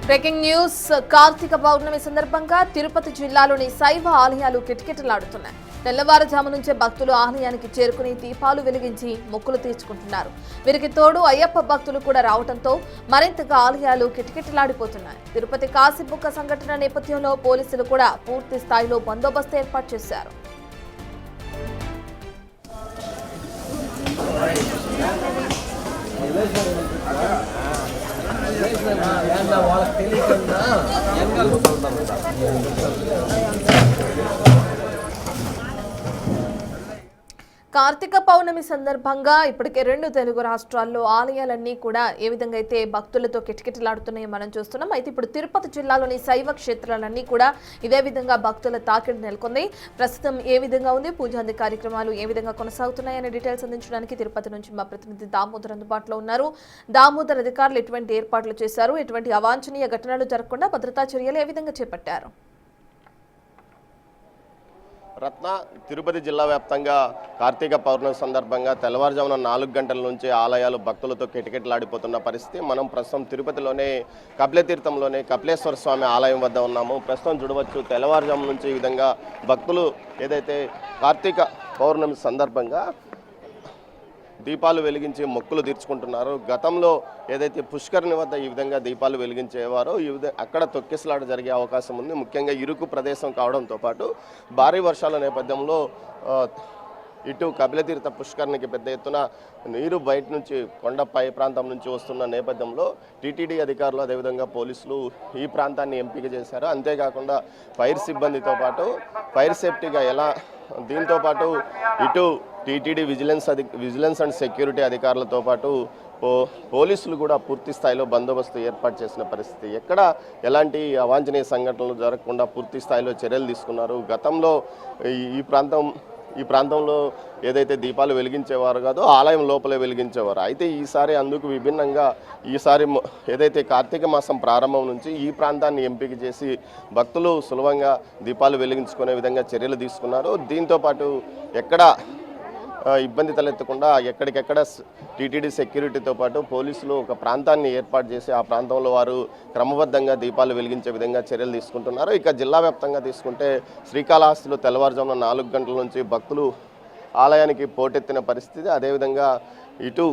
Breaking news Karthika పౌర్ణమి సందర్భంగా తిరుపతి జిల్లాలోని శైవ ఆలయాలు కిటకిటలాడుతున్నాయి. తెల్లవారుజాము నుంచే భక్తులు ఆలయానికి చేరుకుని దీపాలు వెలిగించి మొక్కులు తీర్చుకుంటున్నారు. వీరికి తోడు అయ్యప్ప భక్తులు కూడా రావడంతో మరింతగా ఆలయాలు కిటకిటలాడిపోతున్నాయి. తిరుపతి కాశీబుక్క సంఘటన నేపథ్యంలో పోలీసులు కూడా పూర్తి స్థాయిలో బందోబస్తు ఏర్పాటు చేశారు. వాళ్ళకి తెలియకుండా కార్తీక పౌర్ణమి సందర్భంగా ఇప్పటికే 2 తెలుగు రాష్ట్రాల్లో ఆలయాలన్నీ కూడా ఏ విధంగా అయితే భక్తులతో కిటకిటలాడుతున్నాయో మనం చూస్తున్నాం. అయితే ఇప్పుడు తిరుపతి జిల్లాలోని శైవ క్షేత్రాలన్నీ కూడా ఇదే విధంగా భక్తుల తాకిడి నెలకొంది. ప్రస్తుతం ఏ విధంగా ఉంది, పూజాది కార్యక్రమాలు ఏ విధంగా కొనసాగుతున్నాయనే డీటెయిల్స్ అందించడానికి తిరుపతి నుంచి మా ప్రతినిధి దామోదర్ అందుబాటులో ఉన్నారు. దామోదర్, అధికారులు ఎటువంటి ఏర్పాట్లు చేశారు, ఎటువంటి అవాంఛనీయ ఘటనలు జరగకుండా భద్రతా చర్యలు ఏ విధంగా చేపట్టారు? రత్న, తిరుపతి జిల్లా వ్యాప్తంగా కార్తీక పౌర్ణమి సందర్భంగా తెల్లవారుజామున 4 గంటల నుంచి ఆలయాలు భక్తులతో కిటకిటలాడిపోతున్న పరిస్థితి. మనం ప్రస్తుతం తిరుపతిలోనే కపిలతీర్థంలోనే కపిలేశ్వర స్వామి ఆలయం వద్ద ఉన్నాము. ప్రస్తుతం చూడవచ్చు, తెల్లవారుజాము నుంచి ఈ విధంగా భక్తులు ఏదైతే కార్తీక పౌర్ణమి సందర్భంగా దీపాలు వెలిగించి మొక్కులు తీర్చుకుంటున్నారు. గతంలో ఏదైతే పుష్కరిణి వద్ద ఈ విధంగా దీపాలు వెలిగించేవారో అక్కడ తొక్కిసలాట జరిగే అవకాశం ఉంది. ముఖ్యంగా ఇరుకు ప్రదేశం కావడంతో పాటు భారీ వర్షాల నేపథ్యంలో ఇటు కపిలతీర్థ పుష్కరిణికి పెద్ద ఎత్తున నీరు బయట నుంచి కొండపై ప్రాంతం నుంచి వస్తున్న నేపథ్యంలో టీటీడీ అధికారులు అదేవిధంగా పోలీసులు ఈ ప్రాంతాన్ని ఎంపిక చేశారు. అంతేకాకుండా ఫైర్ సిబ్బందితో పాటు ఫైర్ సేఫ్టీగా ఎలా దీంతో పాటు ఇటు టీటీడీ విజిలెన్స్ అండ్ సెక్యూరిటీ అధికారులతో పాటు పోలీసులు కూడా పూర్తి స్థాయిలో బందోబస్తు ఏర్పాటు చేసిన పరిస్థితి. ఎక్కడ ఎలాంటి అవాంఛనీయ సంఘటనలు జరగకుండా పూర్తి స్థాయిలో చర్యలు తీసుకున్నారు. గతంలో ఈ ప్రాంతంలో ఏదైతే దీపాలు వెలిగించేవారు కాదో ఆలయం లోపలే వెలిగించేవారు. అయితే ఈసారి అందుకు విభిన్నంగా ఈసారి ఏదైతే కార్తీక మాసం ప్రారంభం నుంచి ఈ ప్రాంతాన్ని ఎంపిక చేసి భక్తులు సులభంగా దీపాలు వెలిగించుకునే విధంగా చర్యలు తీసుకున్నారు. దీంతోపాటు ఎక్కడ ఇబ్బంది తలెత్తకుండా ఎక్కడికెక్కడ టీటీడీ సెక్యూరిటీతో పాటు పోలీసులు ఒక ప్రాంతాన్ని ఏర్పాటు చేసి ఆ ప్రాంతంలో వారు క్రమబద్ధంగా దీపాలు వెలిగించే విధంగా చర్యలు తీసుకుంటున్నారు. ఇక జిల్లా వ్యాప్తంగా తీసుకుంటే శ్రీకాళహస్తిలో తెల్లవారుజామున 4 గంటల నుంచి భక్తులు ఆలయానికి పోటెత్తిన పరిస్థితి. అదేవిధంగా ఇటు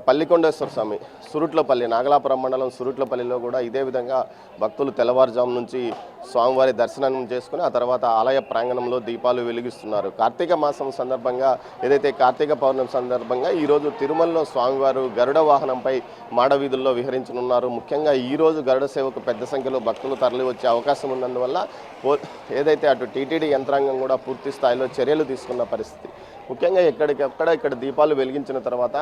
పల్లికొండేశ్వర స్వామి సురుట్లపల్లి, నాగలాపురం మండలం సురుట్లపల్లిలో కూడా ఇదే విధంగా భక్తులు తెల్లవారుజాము నుంచి స్వామివారి దర్శనం చేసుకుని ఆ తర్వాత ఆలయ ప్రాంగణంలో దీపాలు వెలిగిస్తున్నారు. కార్తీక మాసం సందర్భంగా ఏదైతే కార్తీక పౌర్ణమి సందర్భంగా ఈరోజు తిరుమలలో స్వామివారు గరుడ వాహనంపై మాడవీధుల్లో విహరించనున్నారు. ముఖ్యంగా ఈరోజు గరుడ సేవకు పెద్ద సంఖ్యలో భక్తులు తరలి వచ్చే అవకాశం ఉన్నందువల్ల ఏదైతే అటు టీటీడీ యంత్రాంగం కూడా పూర్తి స్థాయిలో చర్యలు తీసుకున్న పరిస్థితి. ముఖ్యంగా ఇక్కడ దీపాలు వెలిగించిన తర్వాత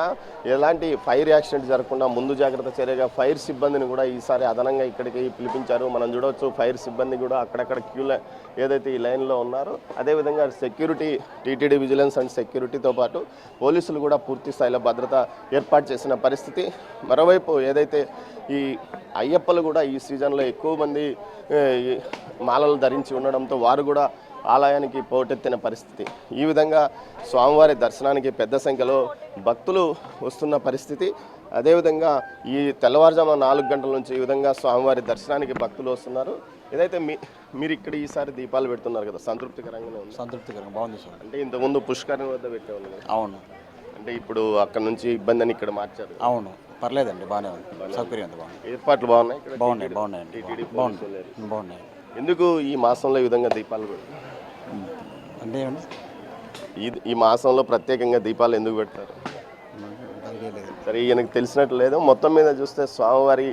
ఎలాంటి ఫైర్ యాక్సిడెంట్ జరగకుండా ముందు జాగ్రత్త చర్యగా ఫైర్ సిబ్బందిని కూడా ఈసారి అదనంగా ఇక్కడికి పిలిపించారు. మనం చూడవచ్చు, ఫైర్ సిబ్బంది కూడా అక్కడక్కడ ఏదైతే ఈ లైన్లో ఉన్నారో అదేవిధంగా సెక్యూరిటీ టీటీడీ విజిలెన్స్ అండ్ సెక్యూరిటీతో పాటు పోలీసులు కూడా పూర్తి స్థాయిలో భద్రత ఏర్పాటు చేసిన పరిస్థితి. మరోవైపు ఏదైతే ఈ అయ్యప్పలు కూడా ఈ సీజన్లో ఎక్కువ మంది మాలలు ధరించి ఉండడంతో వారు కూడా ఆలయానికి పోటెత్తిన పరిస్థితి. ఈ విధంగా స్వామివారి దర్శనానికి పెద్ద సంఖ్యలో భక్తులు వస్తున్న పరిస్థితి. అదేవిధంగా ఈ తెల్లవారుజామున 4 గంటల నుంచి ఈ విధంగా స్వామివారి దర్శనానికి భక్తులు వస్తున్నారు. ఏదైతే మీరు ఇక్కడ ఈసారి దీపాలు పెడుతున్నారు కదా, సంతృప్తికరంగానే ఉంది? సంతృప్తికరంగా బాగుంది సార్. అంటే ఇంతకుముందు పుష్కరిణి వద్ద పెట్టేవాళ్ళు. అవును. అంటే ఇప్పుడు అక్కడ నుంచి ఇబ్బంది అని ఇక్కడ మార్చారు. అవును, పర్లేదండి, బాగానే ఉంది. సౌకర్యం బాగుంది. ఏర్పాట్లు బాగున్నాయి. బాగున్నాయి. ఎందుకు ఈ మాసంలో ఈ విధంగా దీపాలు పెడతారు అంటే ఈ మాసంలో ప్రత్యేకంగా దీపాలు ఎందుకు పెడతారు? సరే, ఈయనకు తెలిసినట్లు లేదు. మొత్తం మీద చూస్తే స్వామివారి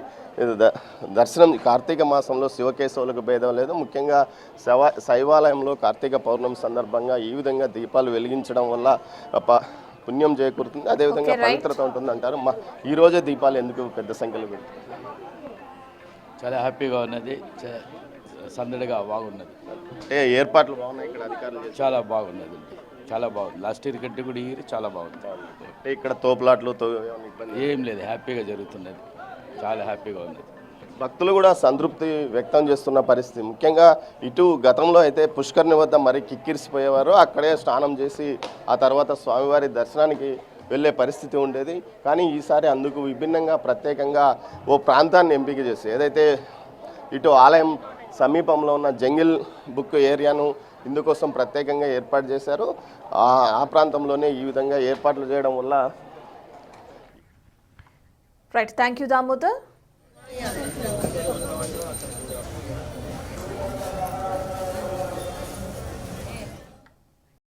దర్శనం కార్తీక మాసంలో శివకేశవులకు భేదం లేదు. ముఖ్యంగా శైవాలయంలో కార్తీక పౌర్ణమి సందర్భంగా ఈ విధంగా దీపాలు వెలిగించడం వల్ల పుణ్యం చేకూరుతుంది, అదేవిధంగా పవిత్రత ఉంటుంది అంటారు. ఈ రోజే దీపాలు ఎందుకు పెద్ద సంఖ్యలో పెడతారు? చాలా హ్యాపీగా ఉన్నది, సందడిగా బాగున్నది. అంటే ఏర్పాట్లు బాగున్నాయి ఇక్కడ, అధికారులు చాలా బాగున్నది, చాలా బాగుంది. లాస్ట్ ఇయర్ కంటే కూడా ఈ చాలా బాగుంది. అంటే ఇక్కడ తోపులాట్లు ఏం లేదు, హ్యాపీగా జరుగుతున్నది, చాలా హ్యాపీగా ఉన్నది. భక్తులు కూడా సంతృప్తి వ్యక్తం చేస్తున్న పరిస్థితి. ముఖ్యంగా ఇటు గతంలో అయితే పుష్కరిణి వద్ద మరీ కిక్కిరిసిపోయేవారు, అక్కడే స్నానం చేసి ఆ తర్వాత స్వామివారి దర్శనానికి వెళ్ళే పరిస్థితి ఉండేది. కానీ ఈసారి అందుకు విభిన్నంగా ప్రత్యేకంగా ఓ ప్రాంతాన్ని ఎంపిక చేసి ఏదైతే ఇటు ఆలయం సమీపంలో ఉన్న జంగిల్ బుక్ ఏరియాను ఇందుకోసం ప్రత్యేకంగా ఏర్పాటు చేశారు. ఆ ప్రాంతంలోనే ఈ విధంగా ఏర్పాట్లు చేయడం వల్ల రైట్, థ్యాంక్ యూ దామోదర్.